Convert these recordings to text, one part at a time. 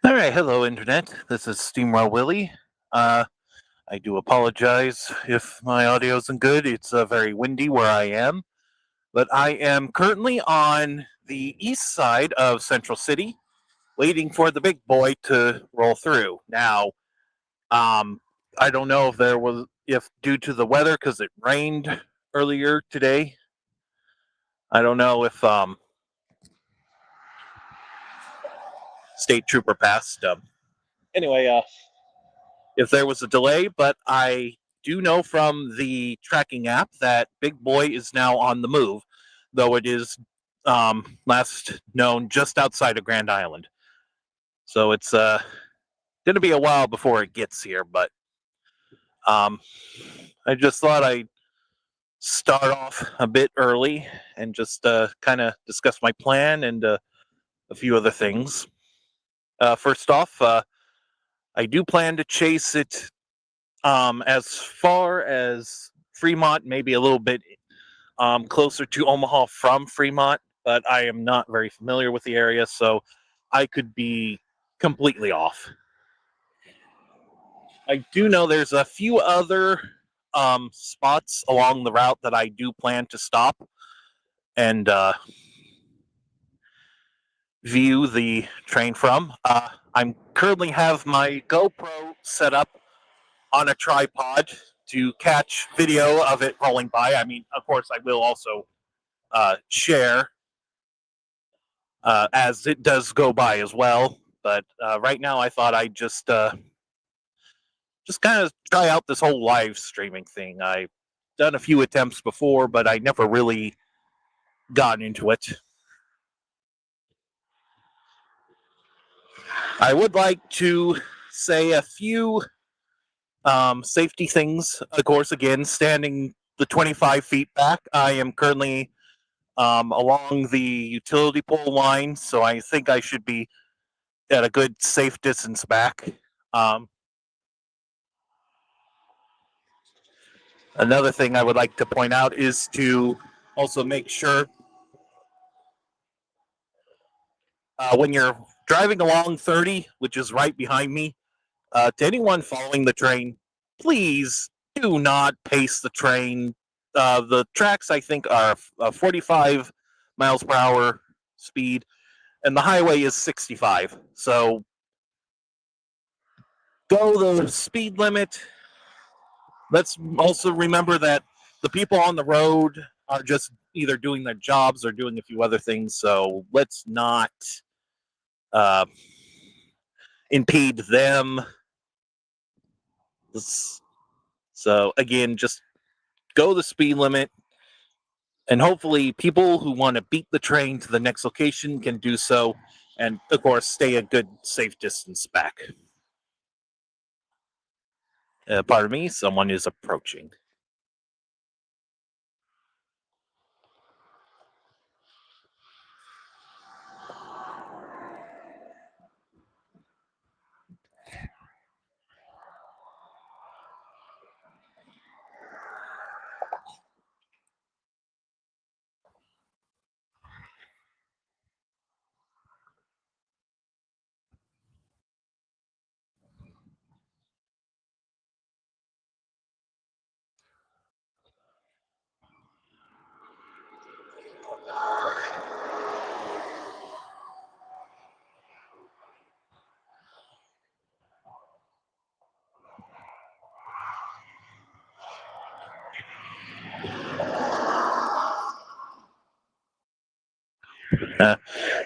All right, hello, Internet. This is Steamroll Willie. Uh, I do apologize if my audio isn't good. It's very windy where I am, but I am currently on the east side of Central City, waiting for the big boy to roll through. Now, um, I don't know if due to the weather, because it rained earlier today. I don't know if state trooper passed. Anyway, if there was a delay, but I do know from the tracking app that Big Boy is now on the move, though it is last known just outside of Grand Island. So it's going to be a while before it gets here, but um, I just thought I'd start off a bit early and just kind of discuss my plan and a few other things. First off, I do plan to chase it as far as Fremont, maybe a little bit closer to Omaha from Fremont, but I am not very familiar with the area, so I could be completely off. I do know there's a few other spots along the route that I do plan to stop and view the train from. I'm currently have my GoPro set up on a tripod to catch video of it rolling by. I mean, of course, I will also share as it does go by as well. But right now, I thought I'd just kind of try out this whole live streaming thing. I've done a few attempts before, but I never really got into it. I would like to say a few safety things. Of course, again, standing the 25 feet back, I am currently along the utility pole line, so I think I should be at a good safe distance back. Another thing I would like to point out is to also make sure when you're driving along 30, which is right behind me, to anyone following the train, please do not pace the train. The tracks, I think, are 45 miles per hour speed, and the highway is 65. So go the speed limit. Let's also remember that the people on the road are just either doing their jobs or doing a few other things. So let's not uh, impede them. So again, just go the speed limit, and hopefully people who want to beat the train to the next location can do so, and of course stay a good safe distance back. Pardon me, someone is approaching.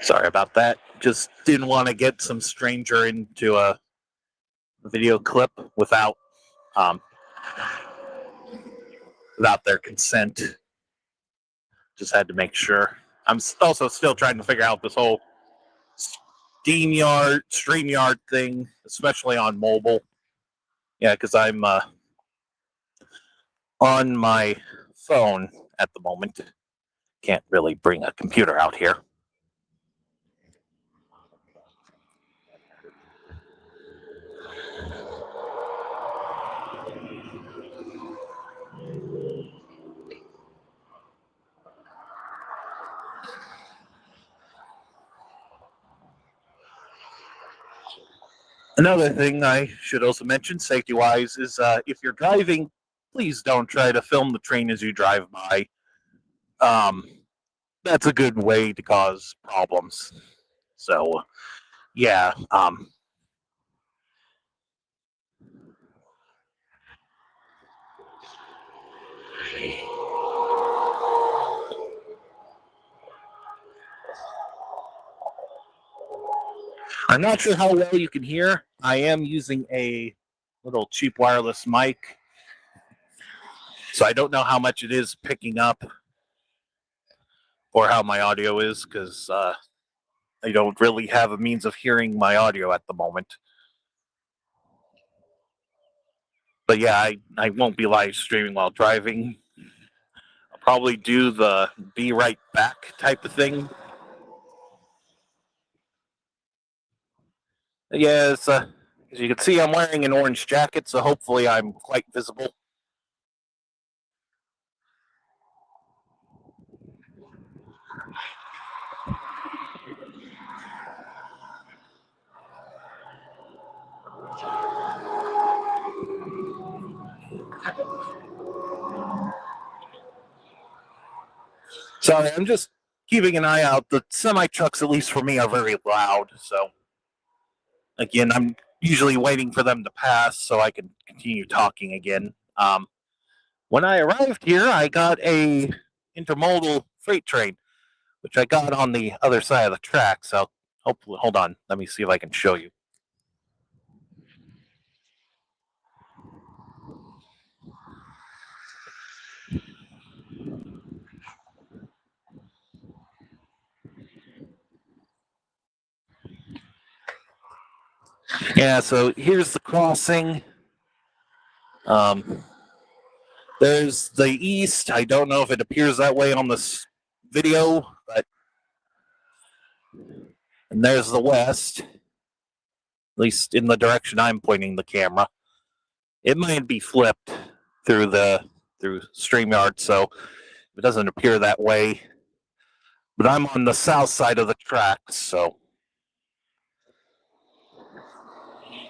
Sorry about that. Just didn't want to get some stranger into a video clip um, without their consent. Just had to make sure. I'm also still trying to figure out this whole StreamYard thing, especially on mobile. Yeah, because I'm on my phone at the moment. Can't really bring a computer out here. Another thing I should also mention, safety wise, is if you're driving, please don't try to film the train as you drive by. Um, that's a good way to cause problems. So, yeah. I'm not sure how well you can hear. I am using a little cheap wireless mic, so I don't know how much it is picking up or how my audio is because I don't really have a means of hearing my audio at the moment. But yeah, I won't be live streaming while driving. I'll probably do the be right back type of thing. Yeah, as you can see, I'm wearing an orange jacket, so hopefully I'm quite visible. Sorry, I'm just keeping an eye out. The semi trucks, at least for me, are very loud. So again, I'm usually waiting for them to pass so I can continue talking again. When I arrived here, I got a intermodal freight train, which I got on the other side of the track. So hopefully, hold on, let me see if I can show you. Yeah, so here's the crossing. Um, there's the east. I don't know if it appears that way on this video, but and there's the west, at least in the direction I'm pointing the camera. It might be flipped through StreamYard, so it doesn't appear that way. But I'm on the south side of the tracks, so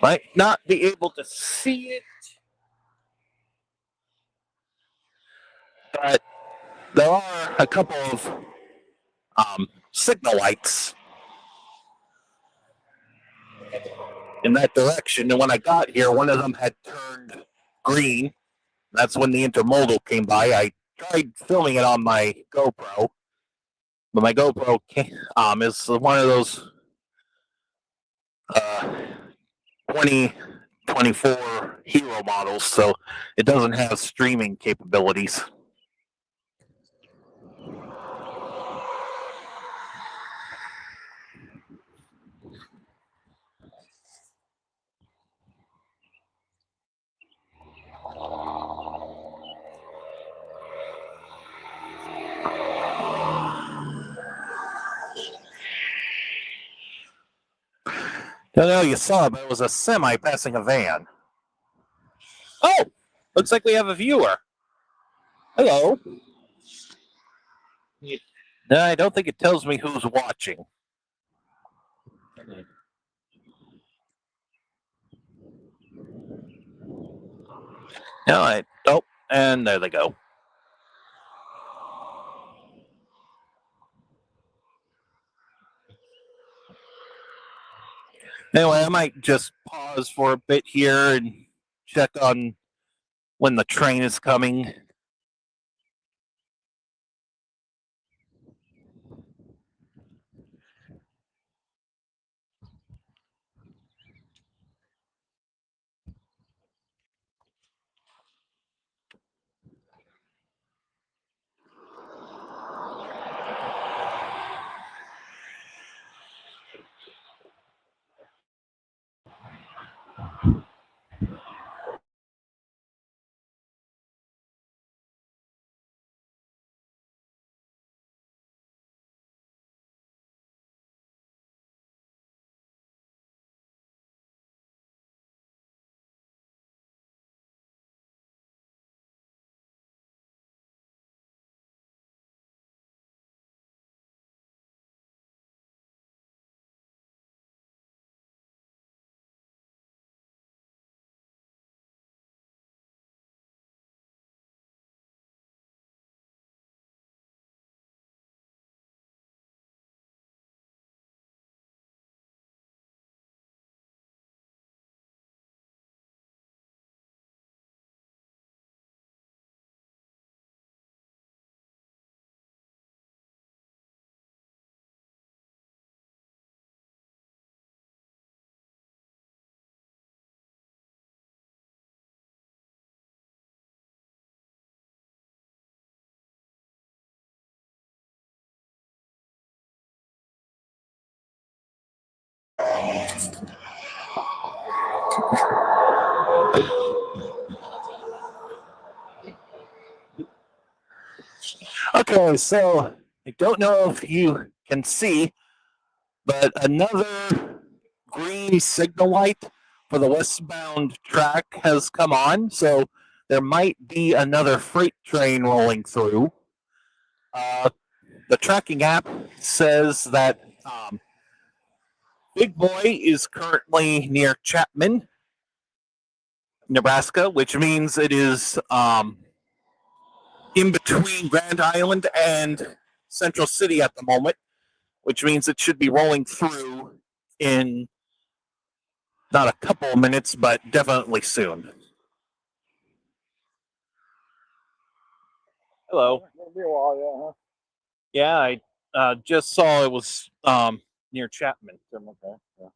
might not be able to see it, but there are a couple of signal lights in that direction. And when I got here, one of them had turned green. That's when the intermodal came by. I tried filming it on my GoPro, but my GoPro is one of those uh, 2024 Hero models, so it doesn't have streaming capabilities. I don't know you saw, but it was a semi passing a van. Oh, looks like we have a viewer. Hello. No, I don't think it tells me who's watching. No, oh, and there they go. Anyway, I might just pause for a bit here and check on when the train is coming. Okay, so I don't know if you can see, but another green signal light for the westbound track has come on. So there might be another freight train rolling through. The tracking app says that Big Boy is currently near Chapman, Nebraska, which means it is in between Grand Island and Central City at the moment, which means it should be rolling through in not a couple of minutes, but definitely soon. Hello. It'll be a while, yeah, huh? Yeah, I just saw it was near Chapman. Okay, yeah.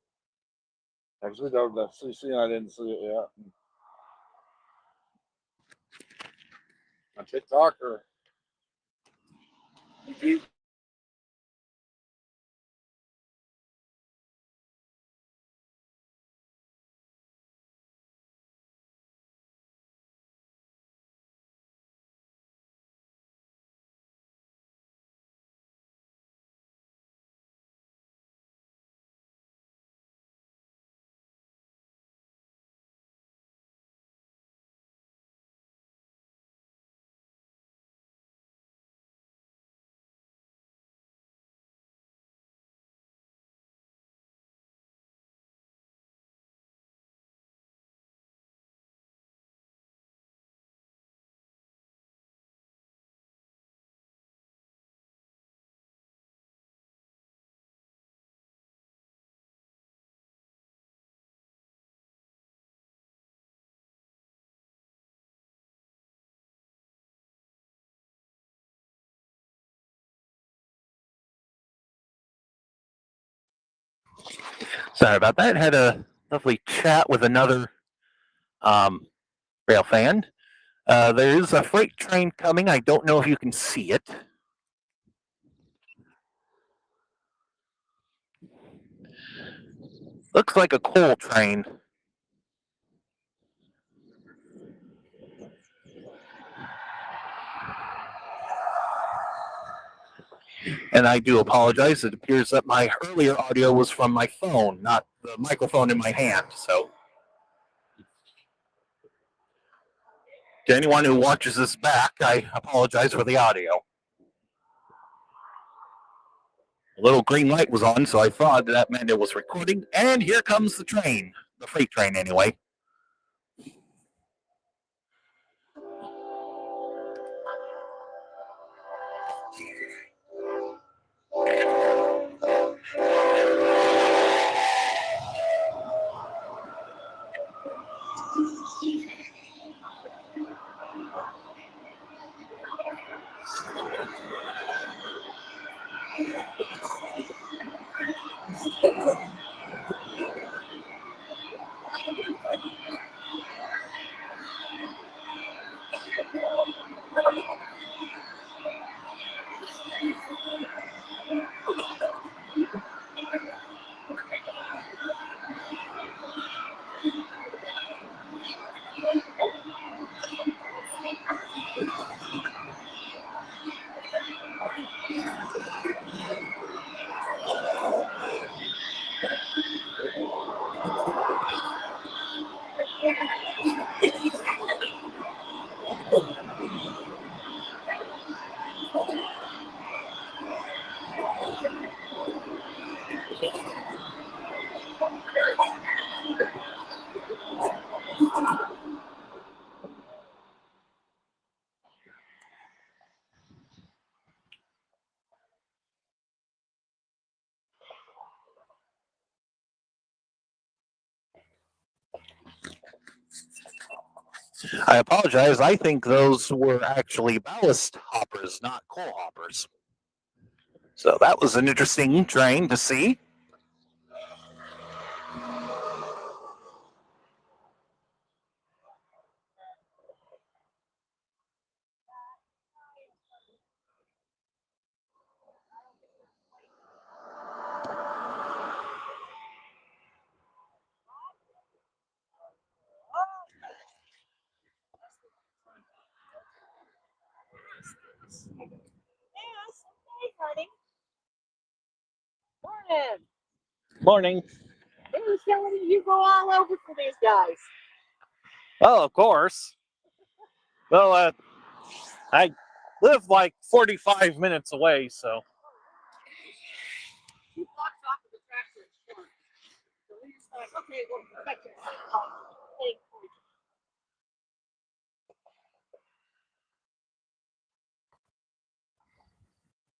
Actually, the CC, I didn't see it yet. On TikTok or YouTube? Sorry about that. Had a lovely chat with another rail fan. There is a freight train coming. I don't know if you can see it. Looks like a coal train. And I do apologize. It appears that my earlier audio was from my phone, not the microphone in my hand. So, to anyone who watches this back, I apologize for the audio. A little green light was on, so I thought that meant it was recording. And here comes the train, the freight train, anyway. I apologize. I think those were actually ballast hoppers, not coal hoppers. So that was an interesting train to see. Morning. Morning. They was telling me you go all over for these guys. Oh, of course. Well, I live like 45 minutes away, so. 2 blocks off of the tractor store. So we just like, okay, we'll perfect it.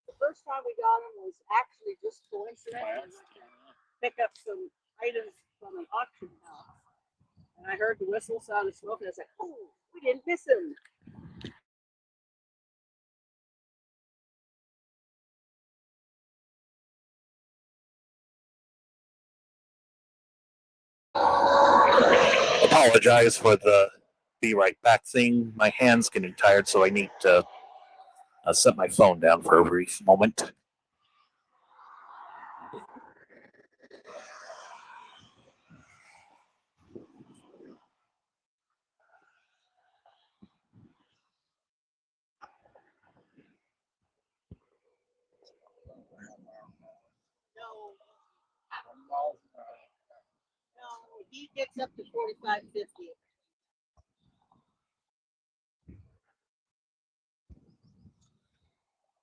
The first time we got them was actually just coincidence. We went to pick up some items from an auction house. And I heard the whistle, saw the smoke, and I was like, oh, we didn't miss him. Apologize for the be right back thing. My hand's getting tired, so I need to set my phone down for a brief moment. No, no, he gets up to 45, 50.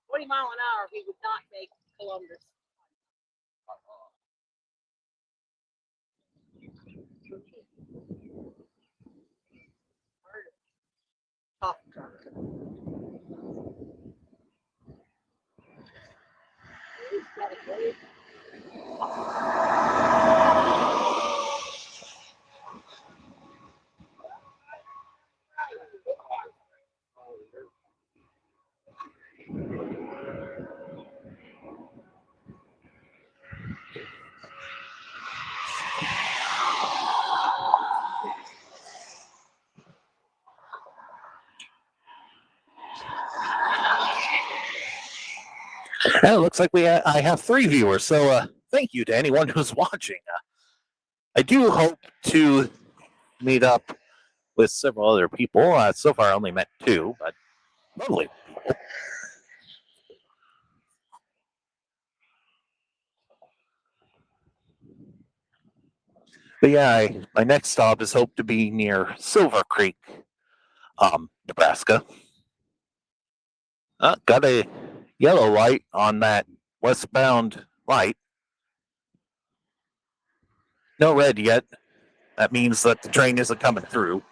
20 mile an hour, he would not make Columbus. Top truck. He's got a great. And it looks like I have 3 viewers, so thank you to anyone who's watching. I do hope to meet up with several other people. So far, I only met 2, but lovely. But yeah, my next stop is hoped to be near Silver Creek, Nebraska. Got a yellow light on that westbound light. No red yet. That means that the train isn't coming through.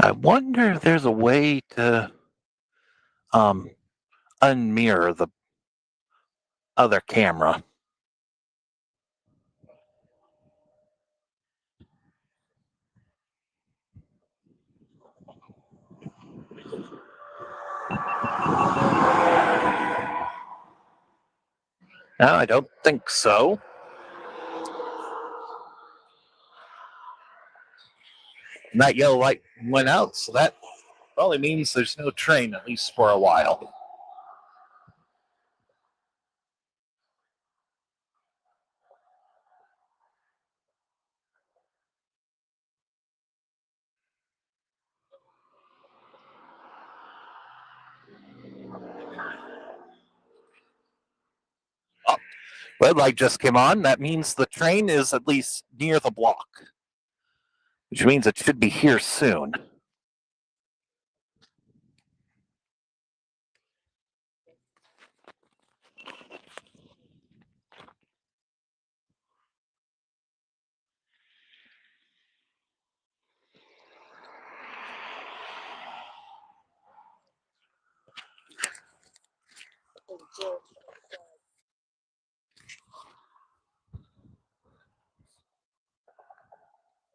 I wonder if there's a way to unmirror the other camera. No, I don't think so. And that yellow light went out, so that probably means there's no train, at least for a while. Red light just came on. That means the train is at least near the block, which means it should be here soon.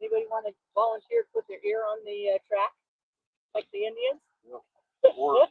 Anybody want to volunteer to put their ear on the track, like the Indians? Or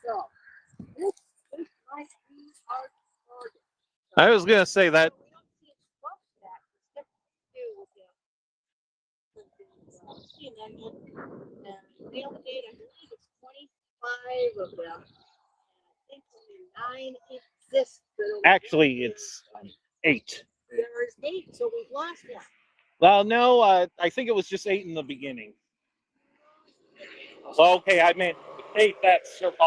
So, this might be our target. I was going to say that. We don't see it bump that. It's different to do with the sea anemones. And the only date, I believe it's 25 of them. And I think only 9 exist. Actually, it's 8. There's 8, so we've lost one. Well, no, I think it was just 8 in the beginning. So, okay, I meant 8 that survived.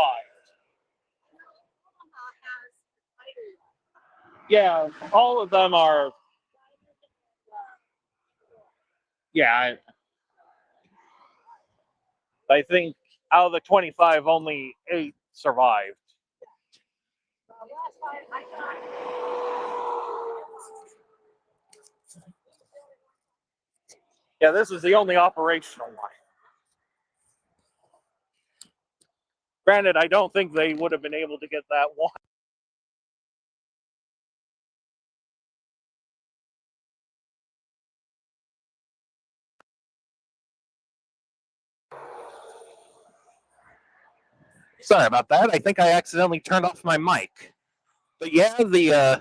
Omaha has spider. Yeah, all of them are. Yeah. I think out of the 25, only 8 survived. Last time I got Yeah, this is the only operational one. Granted, I don't think they would have been able to get that one. Sorry about that. I think I accidentally turned off my mic. But yeah, the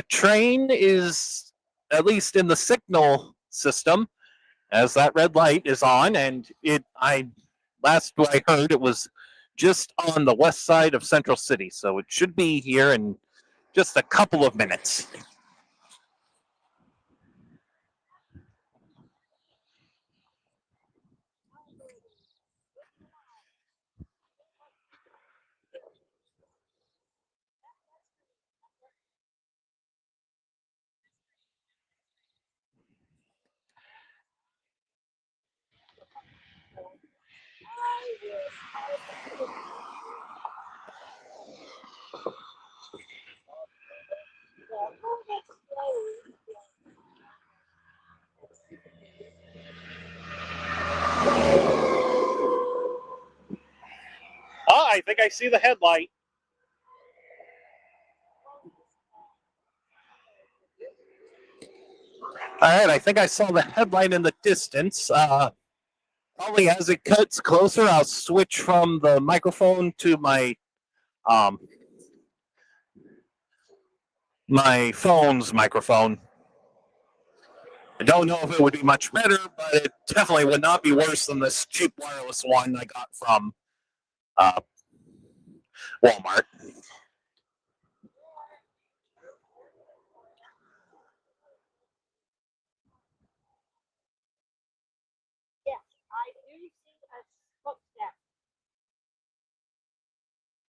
train is, at least in the signal system, as that red light is on, and last I heard, it was just on the west side of Central City, so it should be here in just a couple of minutes. Oh, I think I see the headlight. All right, I think I saw the headlight in the distance. Probably as it cuts closer, I'll switch from the microphone to um, my phone's microphone. I don't know if it would be much better, but it definitely would not be worse than this cheap wireless one I got from uh, Walmart. yes, I do see a smokestack.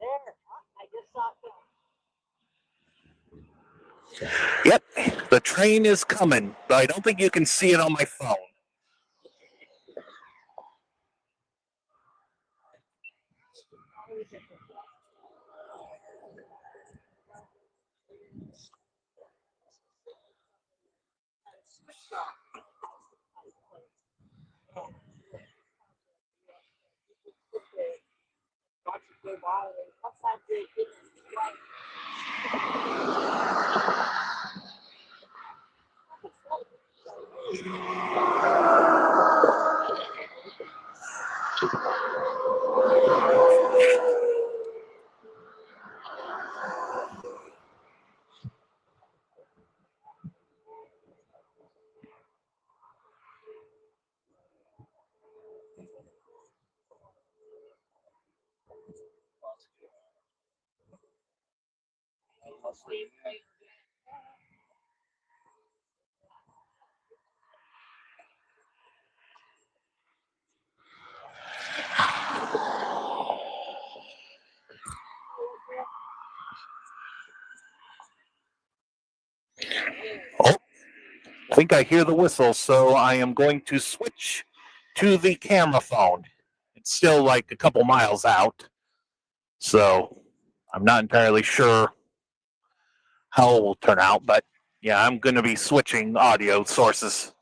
There, I just saw it. Yep, the train is coming, but I don't think you can see it on my phone. Sometimes they get right. Oh, I think I hear the whistle, so I am going to switch to the camera phone. It's still like a couple miles out, so I'm not entirely sure how it will turn out, but yeah, I'm going to be switching audio sources.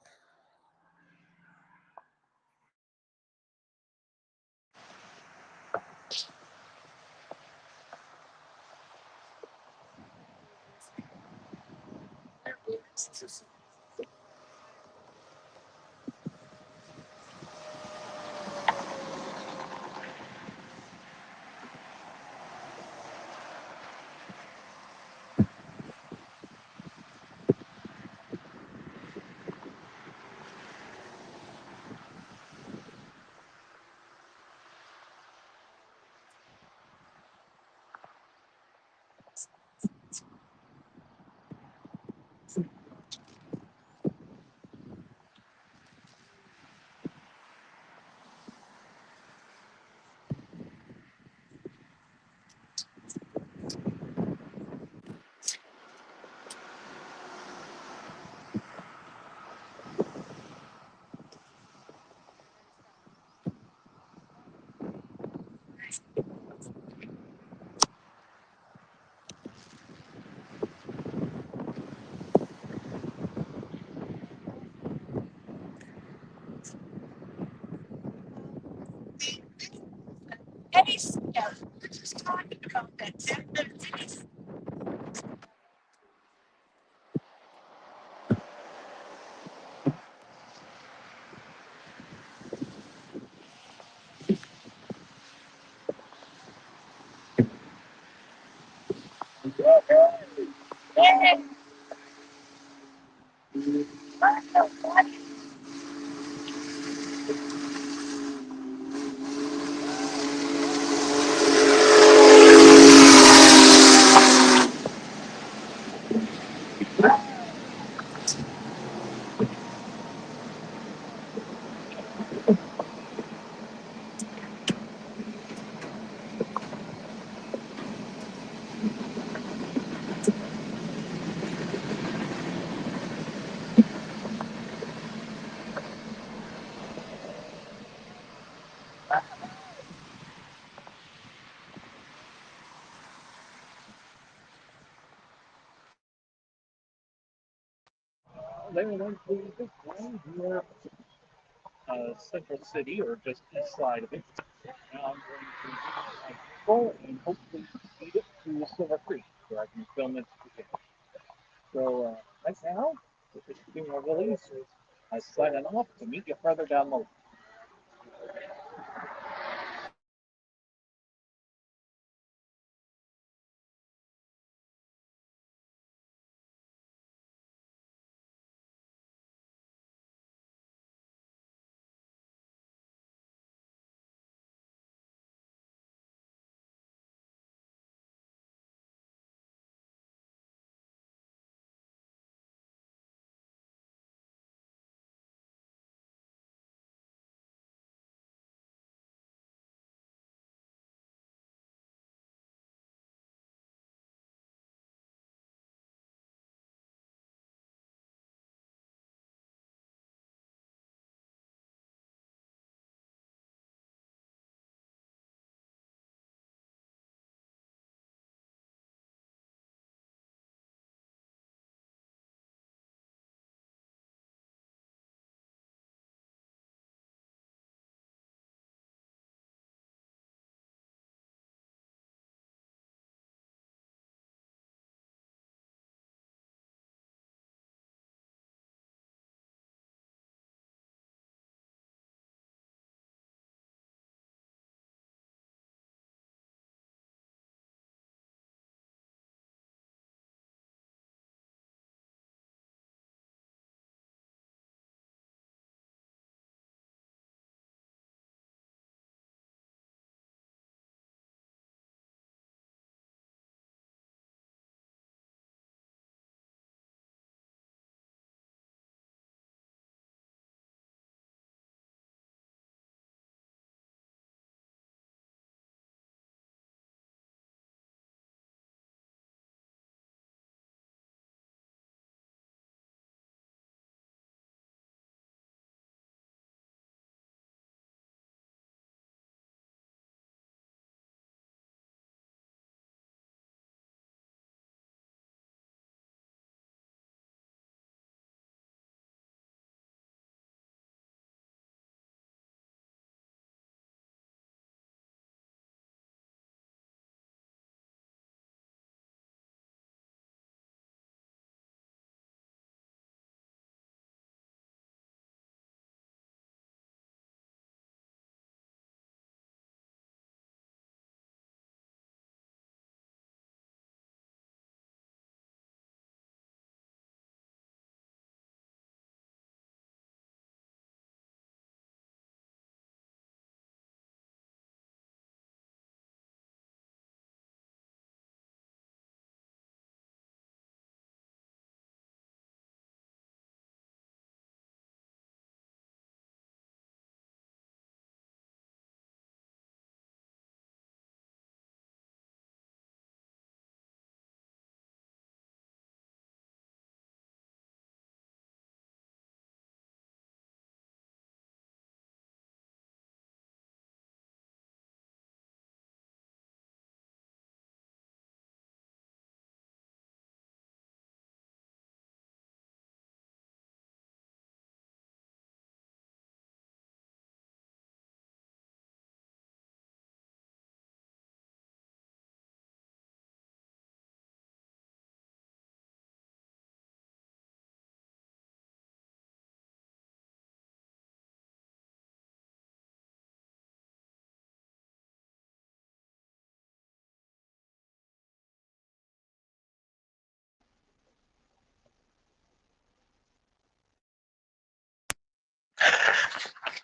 They went to this one here, Central City, or just east side of it. Now I'm going to go and hopefully feed it to Silver Creek, where I can film it again. So right now, if it's being released, I'm signing off to meet you further down the line.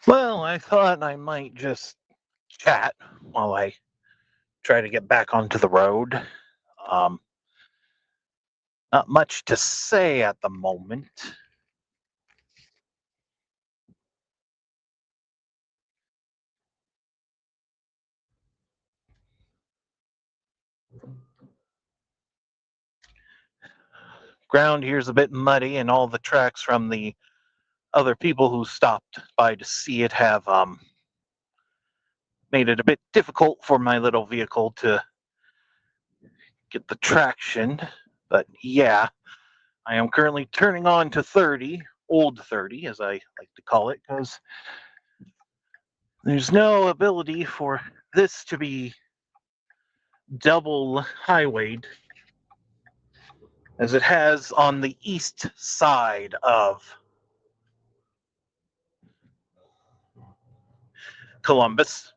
Well, I thought I might just chat while I try to get back onto the road. Um, Not much to say at the moment. Ground here's a bit muddy, and all the tracks from the other people who stopped by to see it have made it a bit difficult for my little vehicle to get the traction. But yeah, I am currently turning on to 30, old 30, as I like to call it, because there's no ability for this to be double highwayed as it has on the east side of Columbus.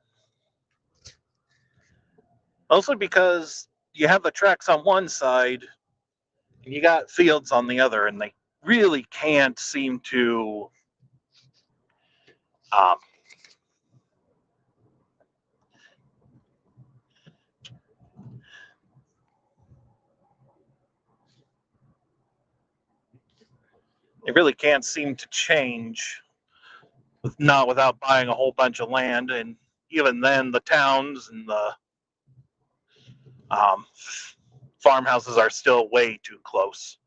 Mostly because you have the tracks on one side and you got fields on the other, and they really can't seem to um, change not without buying a whole bunch of land, and even then the towns and the um, farmhouses are still way too close.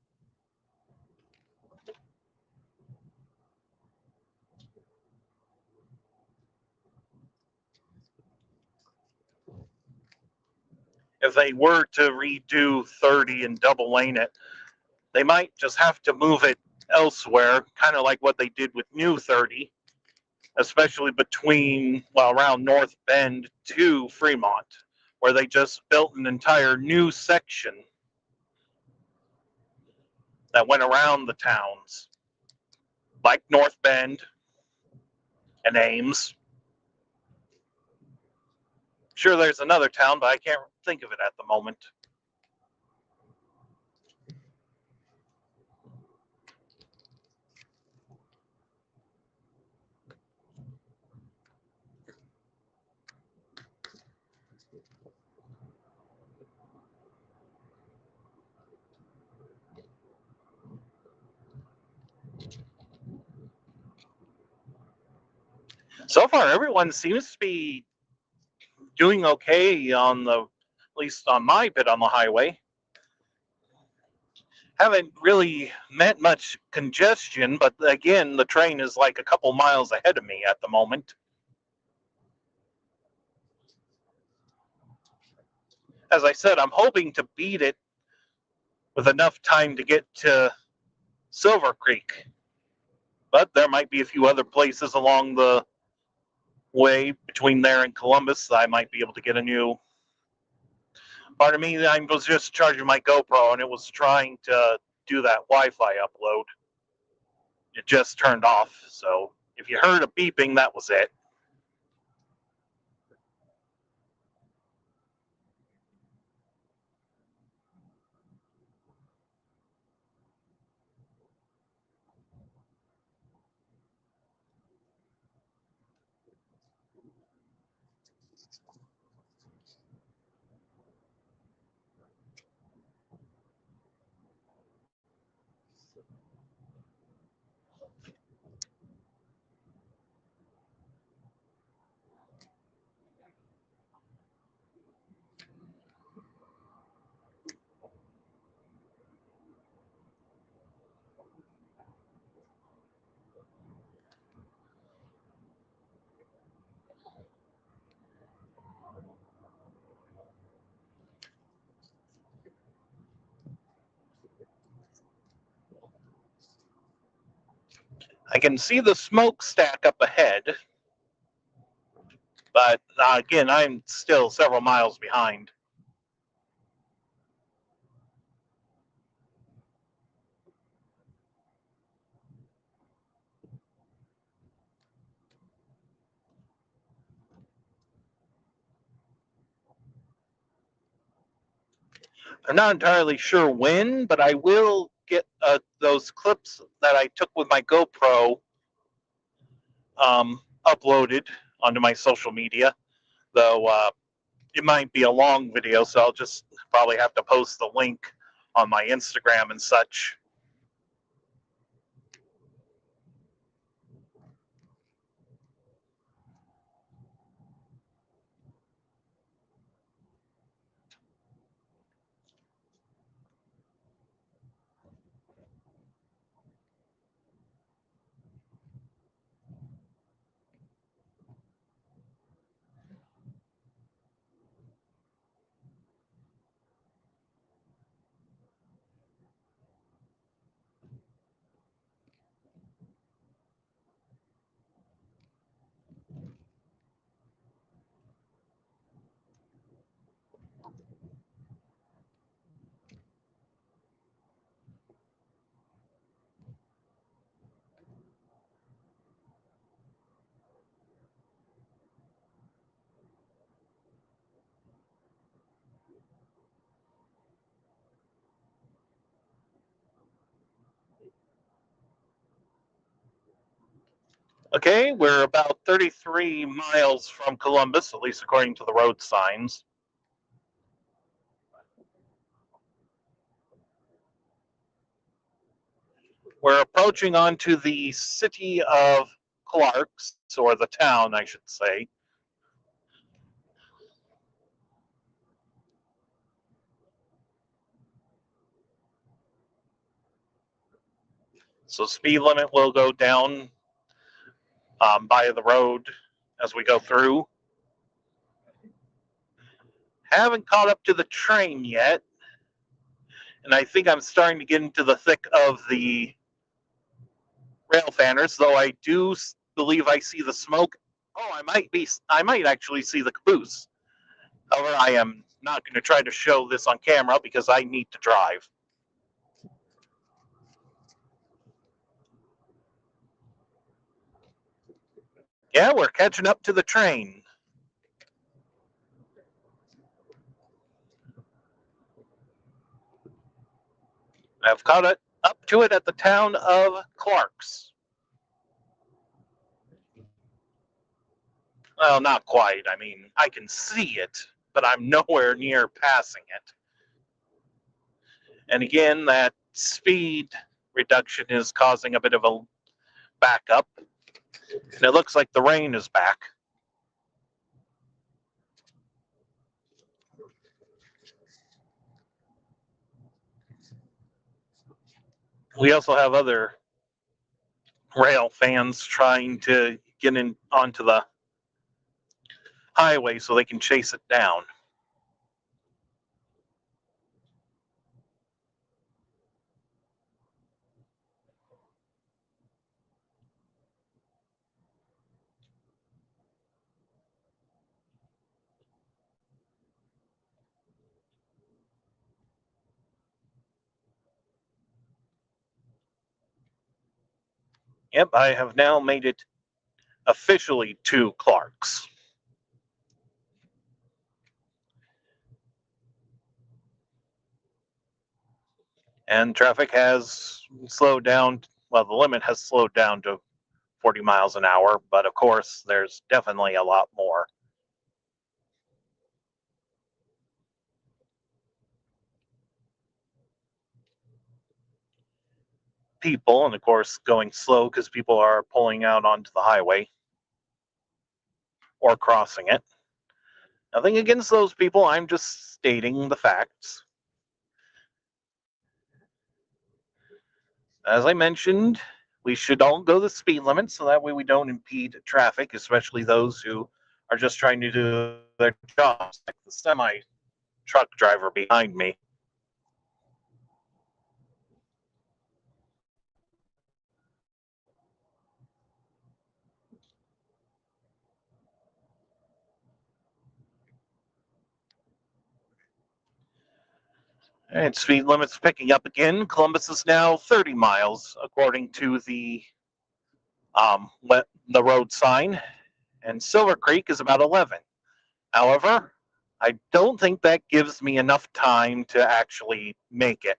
If they were to redo 30 and double lane it, they might just have to move it elsewhere, kind of like what they did with new 30, especially around North Bend to Fremont, where they just built an entire new section that went around the towns, like North Bend and Ames. Sure, there's another town, but I can't think of it at the moment. So far, everyone seems to be doing okay at least on my bit on the highway. Haven't really met much congestion, but again, the train is like a couple miles ahead of me at the moment. As I said, I'm hoping to beat it with enough time to get to Silver Creek. But there might be a few other places along the way between there and Columbus that I might be able to get a new. Part of me, I was just charging my GoPro and it was trying to do that Wi-Fi upload. It just turned off. So if you heard a beeping, that was it. I can see the smokestack up ahead, but again, I'm still several miles behind. I'm not entirely sure when, but I will get those clips that I took with my GoPro uploaded onto my social media, though it might be a long video, so I'll just probably have to post the link on my Instagram and such. Okay, we're about 33 miles from Columbus, at least according to the road signs. We're approaching onto the city of Clarks, or the town, I should say. So speed limit will go down by the road as we go through. Haven't caught up to the train yet, and I think I'm starting to get into the thick of the rail fanners, though I do believe I see the smoke. Oh, I might actually see the caboose. However, I am not going to try to show this on camera because I need to drive. Yeah, we're catching up to the train. I've caught it up to it at the town of Clarks. Well, not quite. I mean, I can see it, but I'm nowhere near passing it. And again, that speed reduction is causing a bit of a backup. And it looks like the rain is back. We also have other rail fans trying to get in onto the highway so they can chase it down. Yep, I have now made it officially to Clarks. And traffic has slowed down. Well, the limit has slowed down to 40 miles an hour, but of course, there's definitely a lot more. People, and of course, going slow because people are pulling out onto the highway or crossing it. Nothing against those people, I'm just stating the facts. As I mentioned, we should all go the speed limit so that way we don't impede traffic, especially those who are just trying to do their jobs, like the semi truck driver behind me. And speed limit's picking up again. Columbus is now 30 miles, according to the road sign, and Silver Creek is about 11. However, I don't think that gives me enough time to actually make it.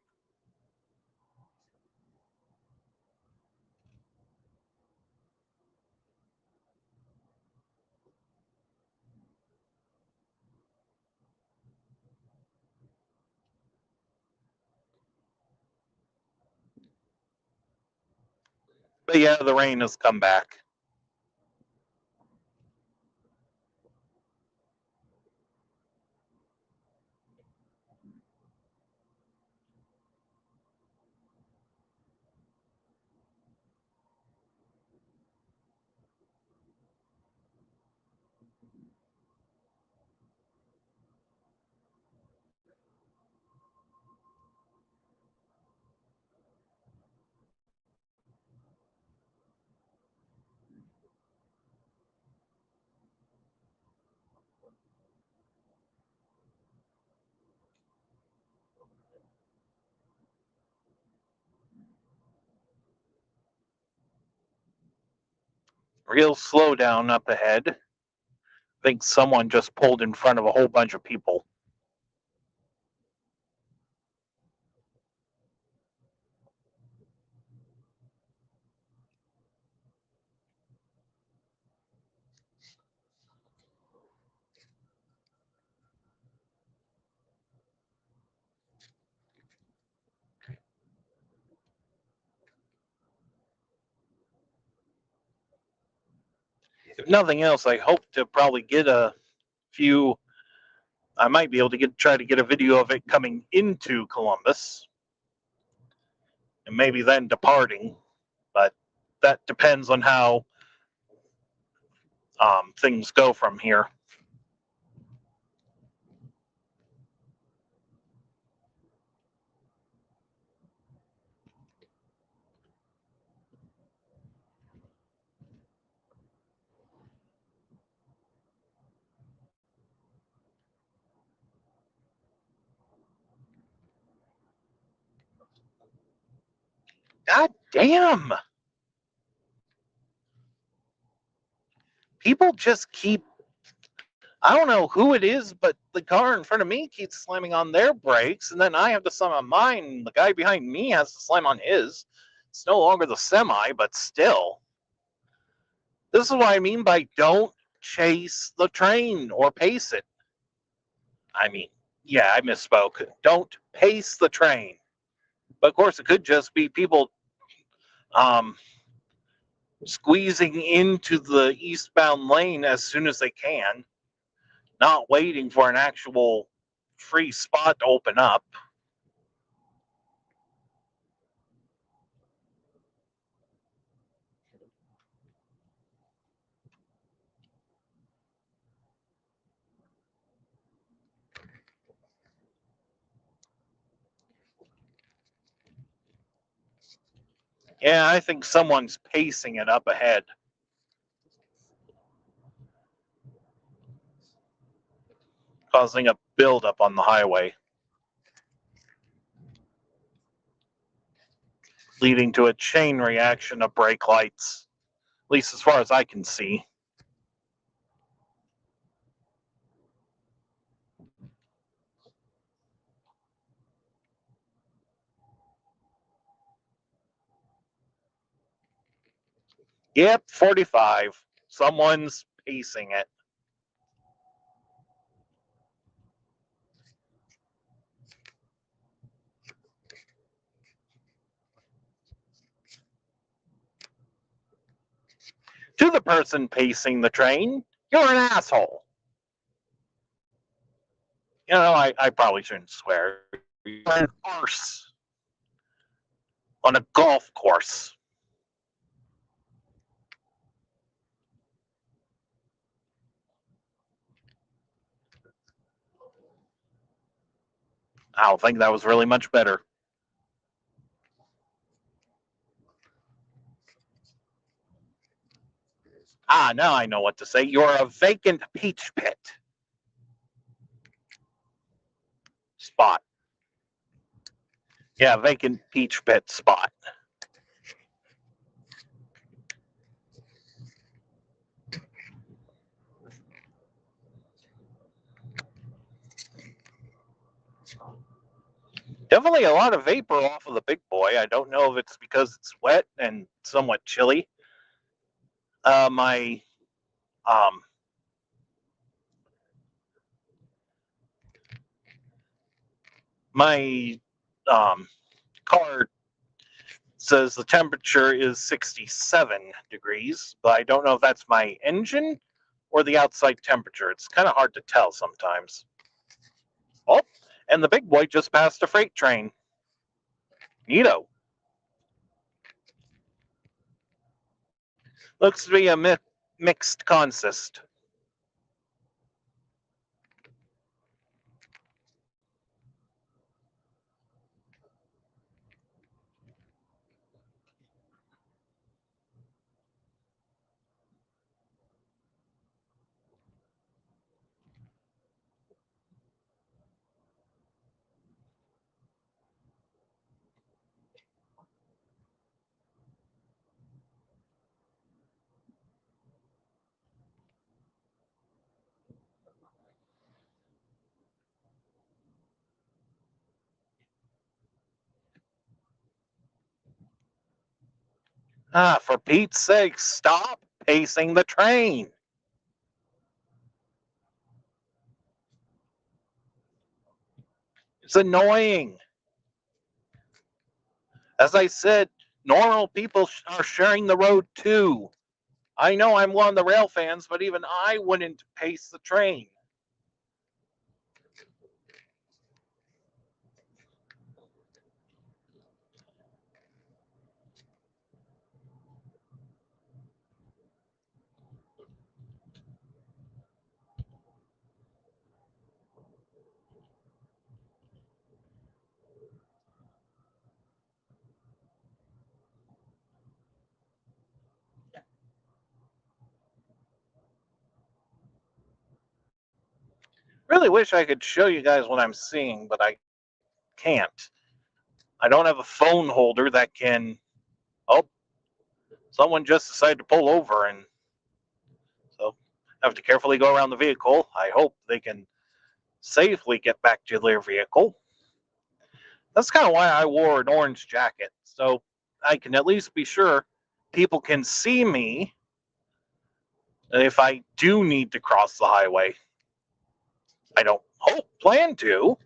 But yeah, the rain has come back. Real slowdown up ahead. I think someone just pulled in front of a whole bunch of people. If nothing else, I hope to probably get a few. I might be able to try to get a video of it coming into Columbus, and maybe then departing. But that depends on how things go from here. God damn! People just keep. I don't know who it is, but the car in front of me keeps slamming on their brakes, and then I have to slam on mine. The guy behind me has to slam on his. It's no longer the semi, but still. This is what I mean by don't chase the train or pace it. I mean, yeah, I misspoke. Don't pace the train. But of course, it could just be people um, squeezing into the eastbound lane as soon as they can, not waiting for an actual free spot to open up. Yeah, I think someone's pacing it up ahead, causing a buildup on the highway, leading to a chain reaction of brake lights, at least as far as I can see. Yep, 45. Someone's pacing it. To the person pacing the train, you're an asshole. You know, I probably shouldn't swear. You're an arse on a golf course. I don't think that was really much better. Ah, now I know what to say. You're a vacant peach pit spot. Yeah, vacant peach pit spot. Definitely a lot of vapor off of the big boy. I don't know if it's because it's wet and somewhat chilly. My um, my car says the temperature is 67 degrees, but I don't know if that's my engine or the outside temperature. It's kind of hard to tell sometimes. Oh, and the big boy just passed a freight train. Neato. Looks to be a mixed consist. Ah, for Pete's sake, stop pacing the train. It's annoying. As I said, normal people are sharing the road too. I know I'm one of the rail fans, but even I wouldn't pace the train. Really wish I could show you guys what I'm seeing, but I can't. I don't have a phone holder that can. Oh, someone just decided to pull over, and so I have to carefully go around the vehicle. I hope they can safely get back to their vehicle. That's kind of why I wore an orange jacket, so I can at least be sure people can see me if I do need to cross the highway. I don't plan to.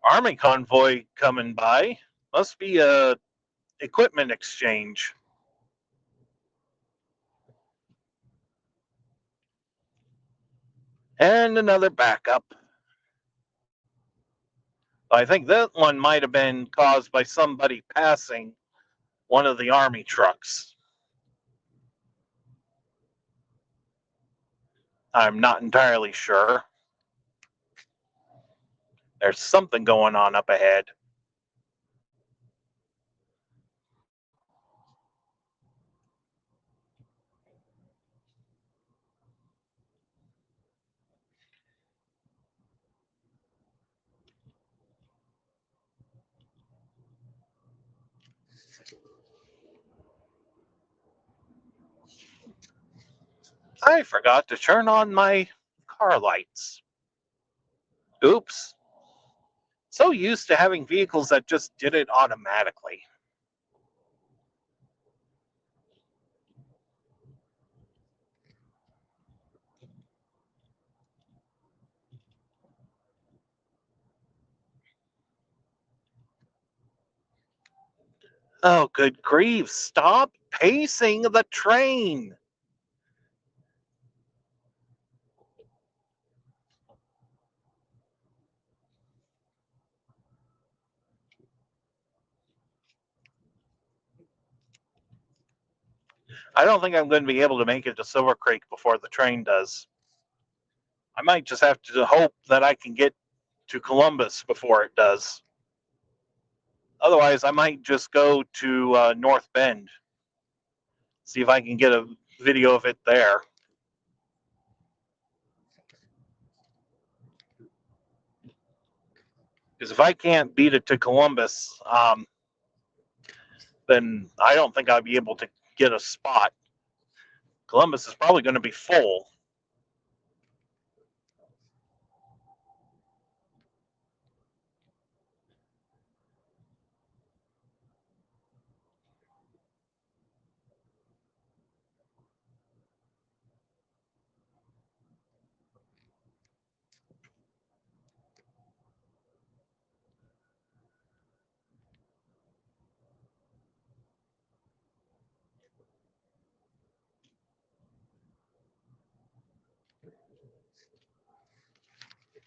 Army convoy coming by. Must be a equipment exchange. And another backup. I think that one might have been caused by somebody passing one of the army trucks. I'm not entirely sure. There's something going on up ahead. I forgot to turn on my car lights. Oops. So used to having vehicles that just did it automatically. Oh, good grief. Stop pacing the train. I don't think I'm going to be able to make it to Silver Creek before the train does. I might just have to hope that I can get to Columbus before it does. Otherwise, I might just go to North Bend, see if I can get a video of it there. Because if I can't beat it to Columbus, then I don't think I'll be able to get a spot. Columbus is probably going to be full.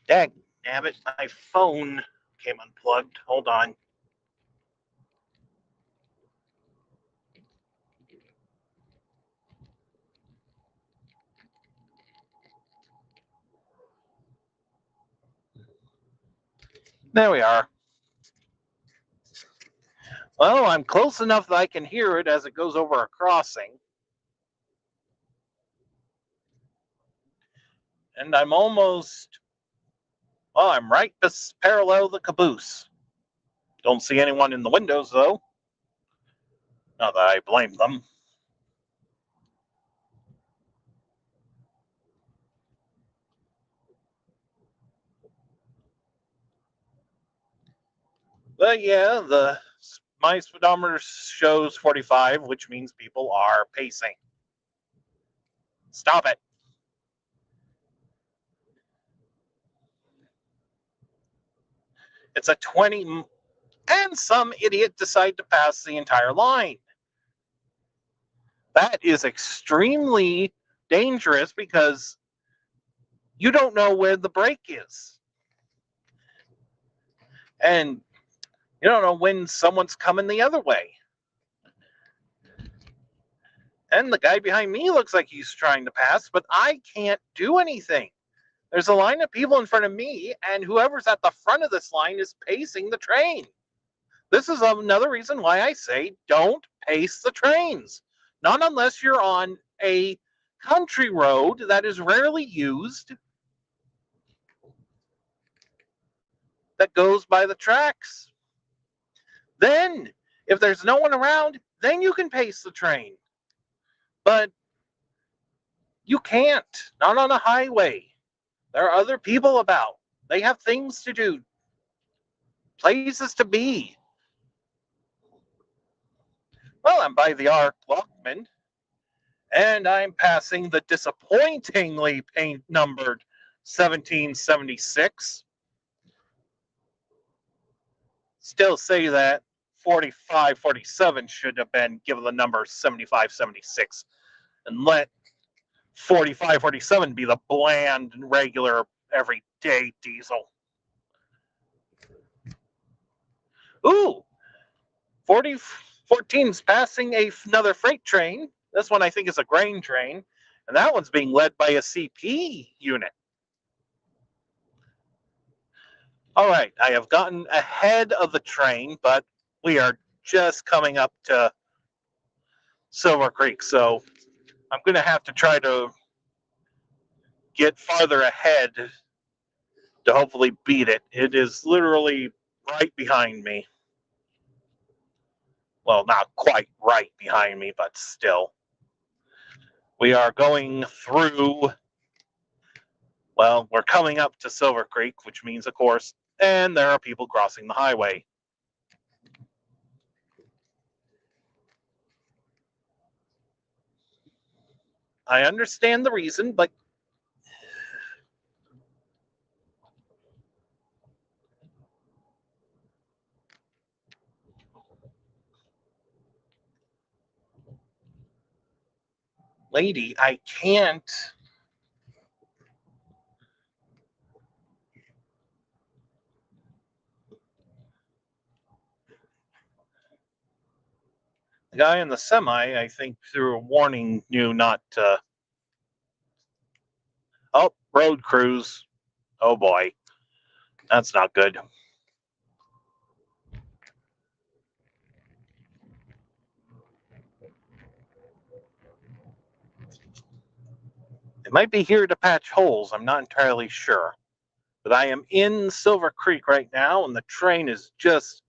Dag nabbit, my phone came unplugged. Hold on. There we are. Well, I'm close enough that I can hear it as it goes over a crossing. And I'm almost, well, I'm right parallel the caboose. Don't see anyone in the windows, though. Not that I blame them. But yeah, my speedometer shows 45, which means people are pacing. Stop it. It's a 20, and some idiot decided to pass the entire line. That is extremely dangerous because you don't know where the brake is. And you don't know when someone's coming the other way. And the guy behind me looks like he's trying to pass, but I can't do anything. There's a line of people in front of me, and whoever's at the front of this line is pacing the train. This is another reason why I say don't pace the trains. Not unless you're on a country road that is rarely used, that goes by the tracks. Then, if there's no one around, then you can pace the train. But you can't, not on a highway. There are other people about. They have things to do, places to be. Well, I'm by the Arc Lockman, and I'm passing the disappointingly paint numbered 1776. Still say that 4547 should have been given the number 7576, and let 4547 be the bland and regular everyday diesel. Ooh, 4014's passing another freight train. This one I think is a grain train, and that one's being led by a CP unit. All right, I have gotten ahead of the train, but we are just coming up to Silver Creek, so I'm going to have to try to get farther ahead to hopefully beat it. It is literally right behind me. Well, not quite right behind me, but still. We are going through, well, we're coming up to Silver Creek, which means, of course, and there are people crossing the highway. I understand the reason, but lady, I can't. The guy in the semi, I think, through a warning, knew not to. Oh, road crews. Oh boy. That's not good. They might be here to patch holes. I'm not entirely sure. But I am in Silver Creek right now, and the train is just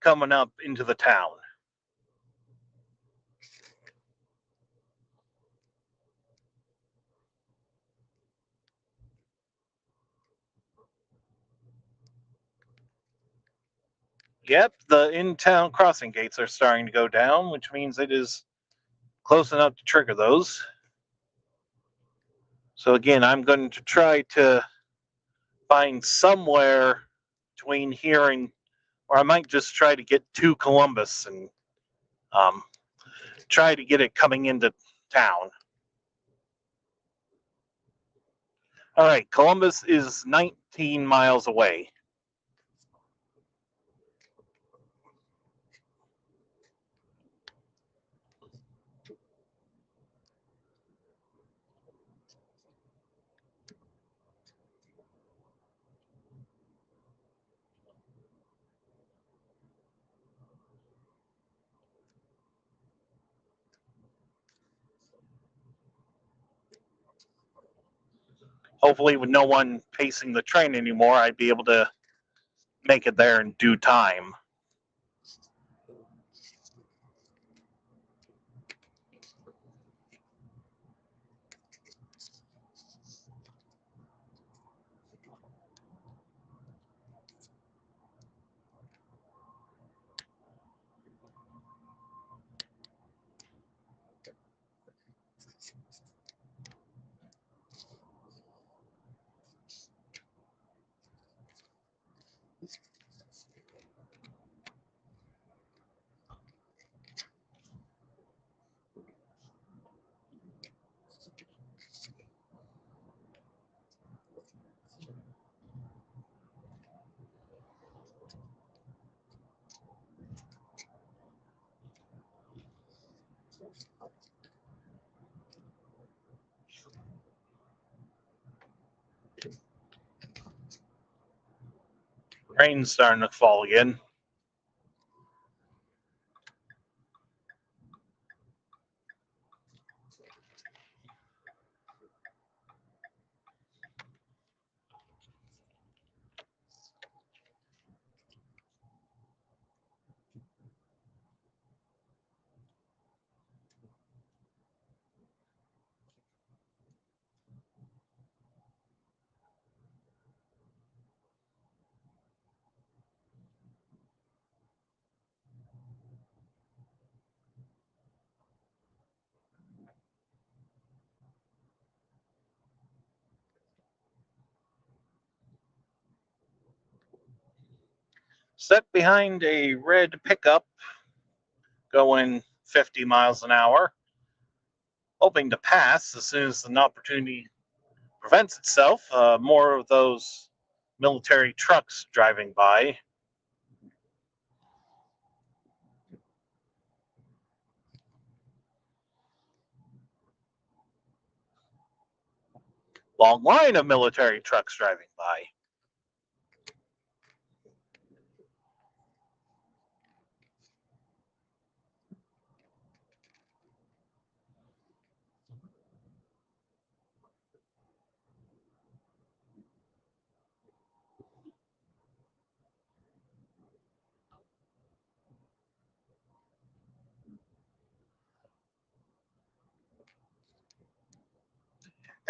coming up into the town. Yep, the in-town crossing gates are starting to go down, which means it is close enough to trigger those. So again, I'm going to try to find somewhere between here and, or I might just try to get to Columbus and try to get it coming into town. All right, Columbus is 19 miles away. Hopefully, with no one pacing the train anymore, I'd be able to make it there in due time. Rain's starting to fall again. Set behind a red pickup going 50 miles an hour, hoping to pass as soon as an opportunity presents itself. More of those military trucks driving by. Long line of military trucks driving by.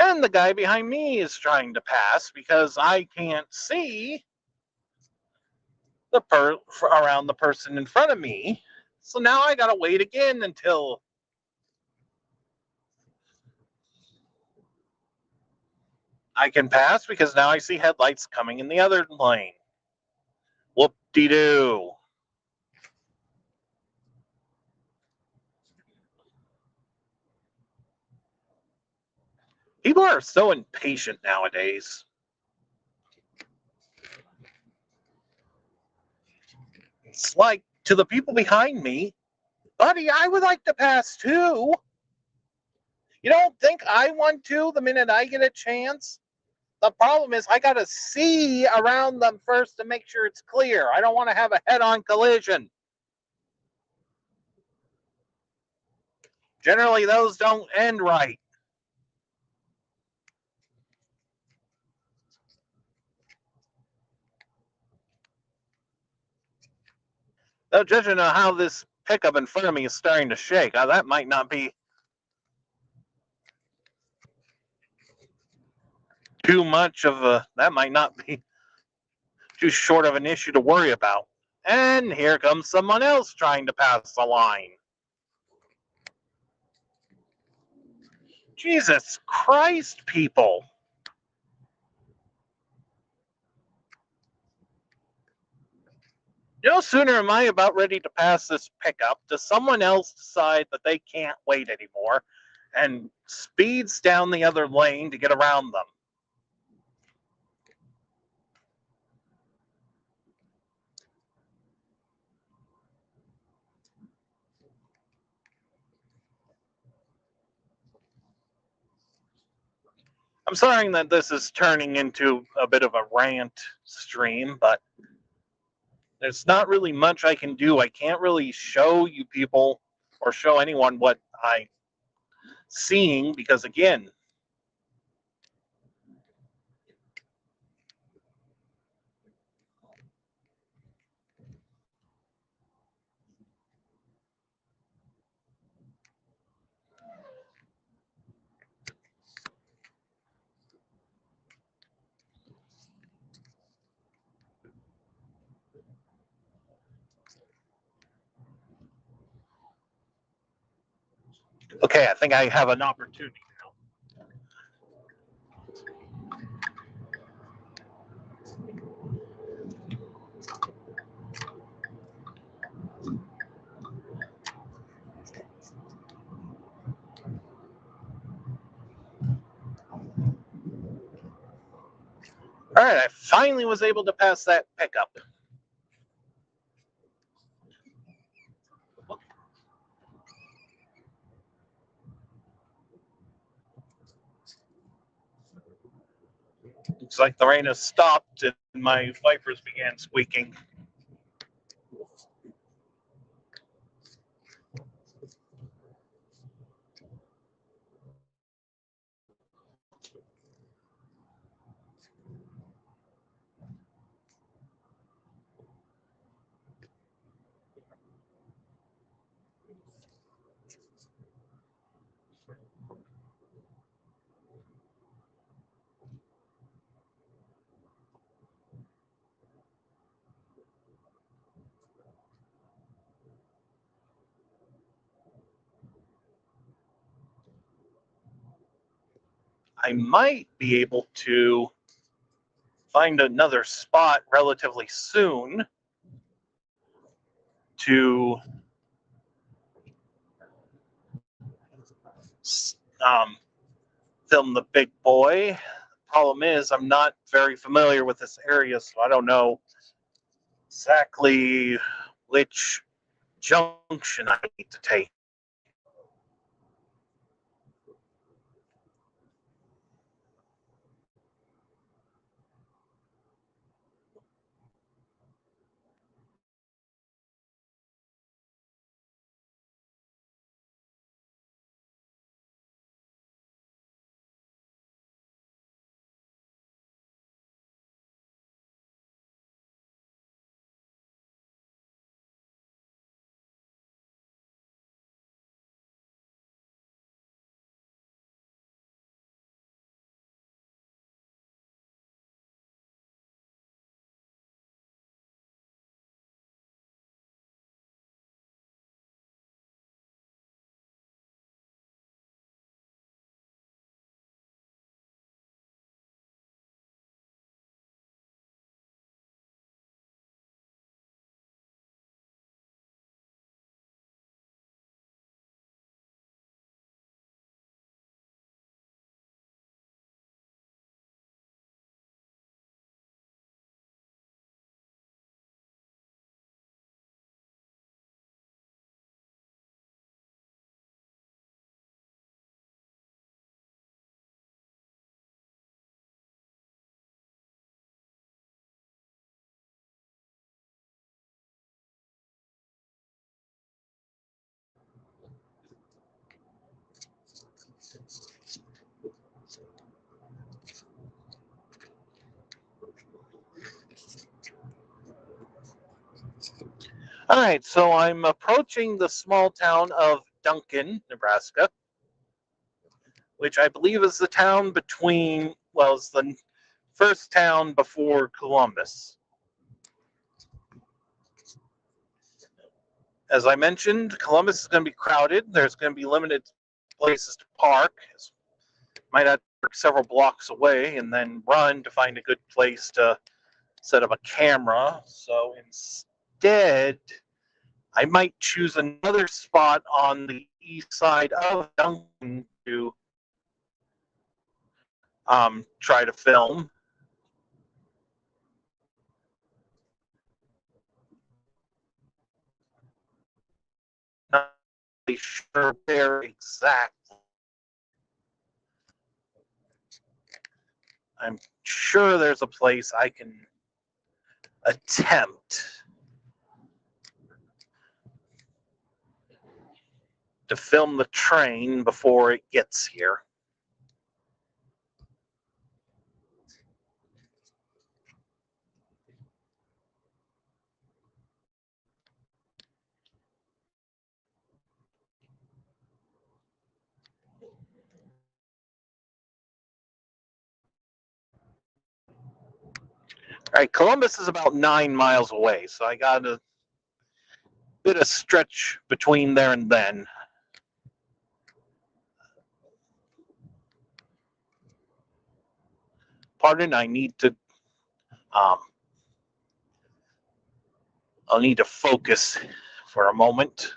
And the guy behind me is trying to pass because I can't see around the person in front of me. So now I gotta wait again until I can pass, because now I see headlights coming in the other lane. Whoop-de-doo. People are so impatient nowadays. It's like, to the people behind me, buddy, I would like to pass too. You don't think I want to the minute I get a chance? The problem is I gotta see around them first to make sure it's clear. I don't want to have a head-on collision. Generally, those don't end right. Though, judging on how this pickup in front of me is starting to shake, that might not be too much of a, that might not be too short of an issue to worry about. And here comes someone else trying to pass the line. Jesus Christ, people. No sooner am I about ready to pass this pickup, does someone else decide that they can't wait anymore and speeds down the other lane to get around them. I'm sorry that this is turning into a bit of a rant stream, but there's not really much I can do. I can't really show you people or show anyone what I'm seeing because, again, okay, I think I have an opportunity now. All right, I finally was able to pass that pickup. Looks like the rain has stopped and my wipers began squeaking. I might be able to find another spot relatively soon to film the big boy. Problem is, I'm not very familiar with this area, so I don't know exactly which junction I need to take. All right, so I'm approaching the small town of Duncan, Nebraska, which I believe is the town between, well, it's the first town before Columbus. As I mentioned, Columbus is going to be crowded. There's going to be limited places to park. Might have to park several blocks away and then run to find a good place to set up a camera. So instead, I might choose another spot on the east side of Duncan to try to film. Not really sure where exactly. I'm sure there's a place I can attempt to film the train before it gets here. All right, Columbus is about 9 miles away, so I got a bit of stretch between there and then. Pardon, I need to I'll need to focus for a moment.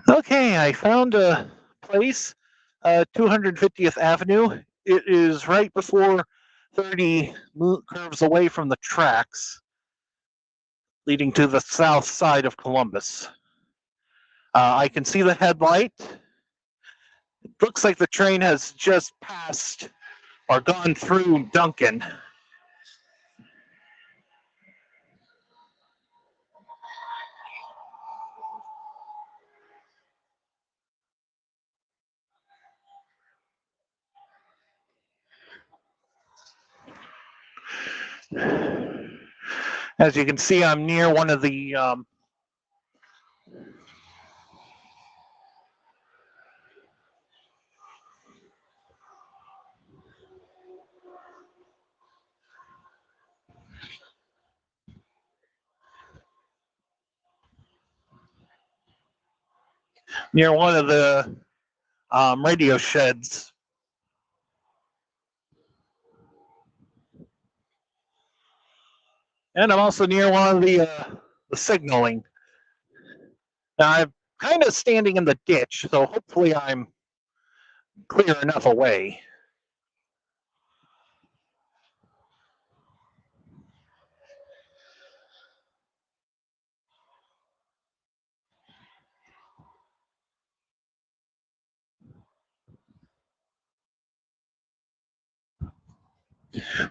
Okay, I found a place, 250th Avenue. It is right before 30 curves away from the tracks, leading to the south side of Columbus. I can see the headlight. It looks like the train has just passed or gone through Duncan. As you can see, I'm near one of the radio sheds. And I'm also near one of the signaling. Now I'm kind of standing in the ditch, so hopefully I'm clear enough away.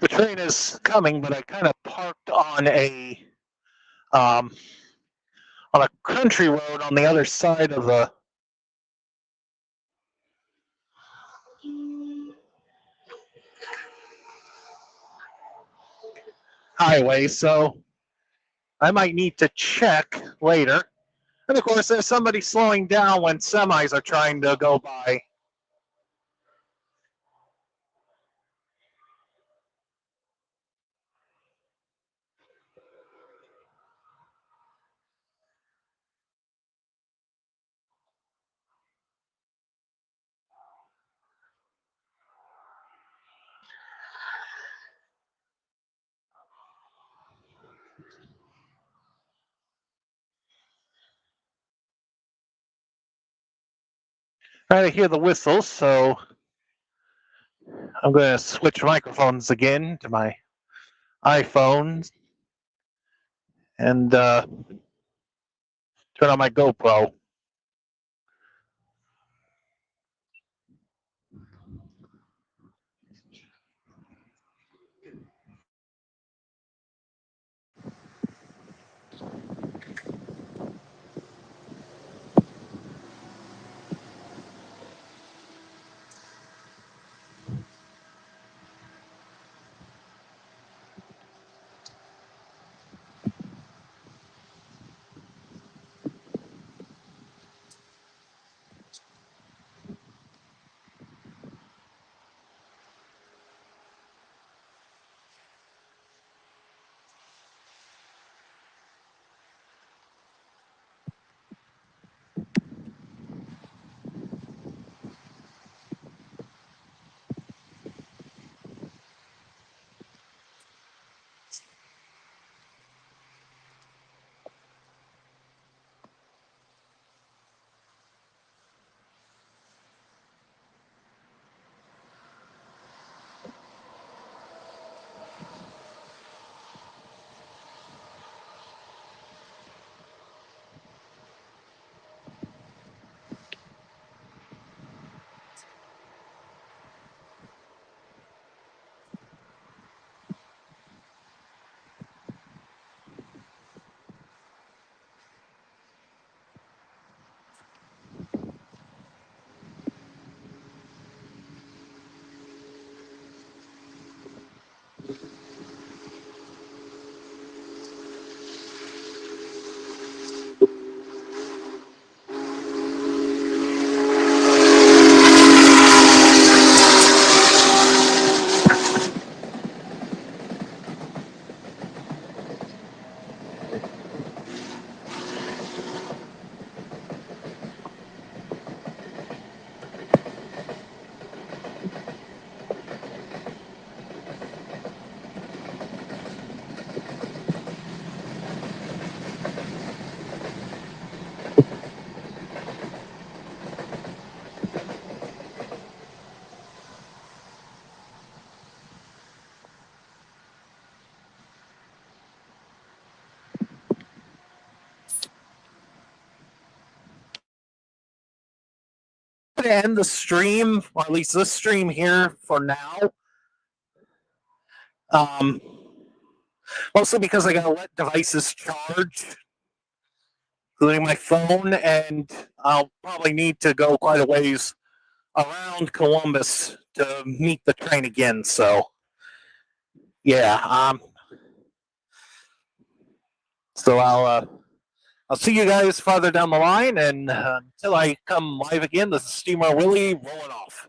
The train is coming, but I kind of parked um, on a country road on the other side of the highway, so I might need to check later. And of course, there's somebody slowing down when semis are trying to go by. I hear the whistles, so I'm going to switch microphones again to my iPhone and turn on my GoPro. to end the stream, or at least this stream here for now. Mostly because I gotta let devices charge, including my phone, and I'll probably need to go quite a ways around Columbus to meet the train again. So, yeah. So I'll see you guys farther down the line, and until I come live again, this is Steamer Willie rolling off.